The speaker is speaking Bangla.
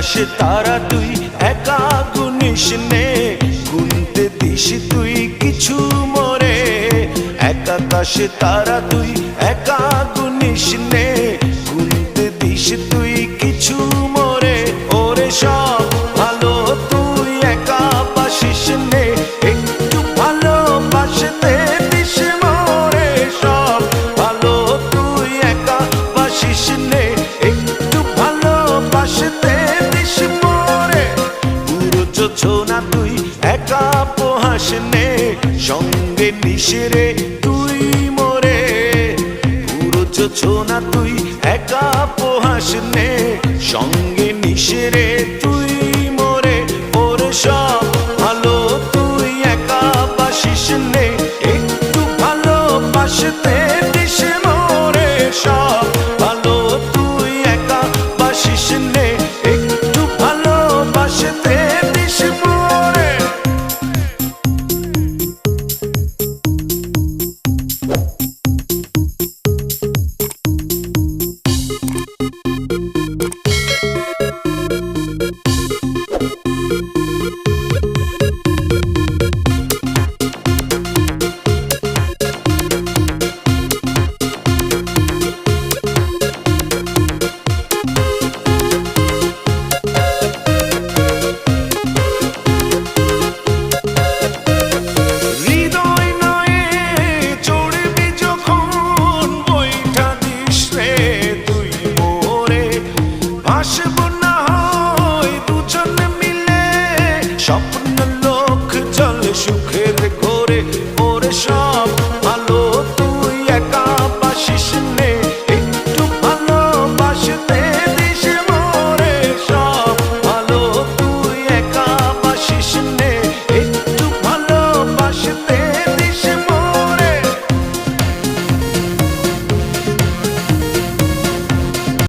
আকাশে তারা তুই একা গুনিস নে, গুনতে দিস তুই কিছু মোরে। এক আকাশে তারা তুই একা গুনিস নে, গুনতে দিস তুই কিছু মোরে। ওরে সব ভালো তুই একা বাসিস নে, একটু ভালোবাসতে দিস মোরে। সব ভালো তুই একা বাসিস নে, একটু ভালোবাসতে দিস মোরে। পুরো যোছনা তুই একা পোহাস নে, সঙ্গে নিস রে তুই মোরে। পুরো যোছনা তুই একা পোহাস নে, সঙ্গে নিস রে তুই মোরে। ওরে সব ভালো তুই একা বাসিস নে, একটু ভালোবাসতে দিস মোরে। সব ভালো তুই একা বাসিস নে, একটু ভালোবাসতে দিস মোরে। স্বপ্ন লোক চলে সুখের ঘরে। ওরে সব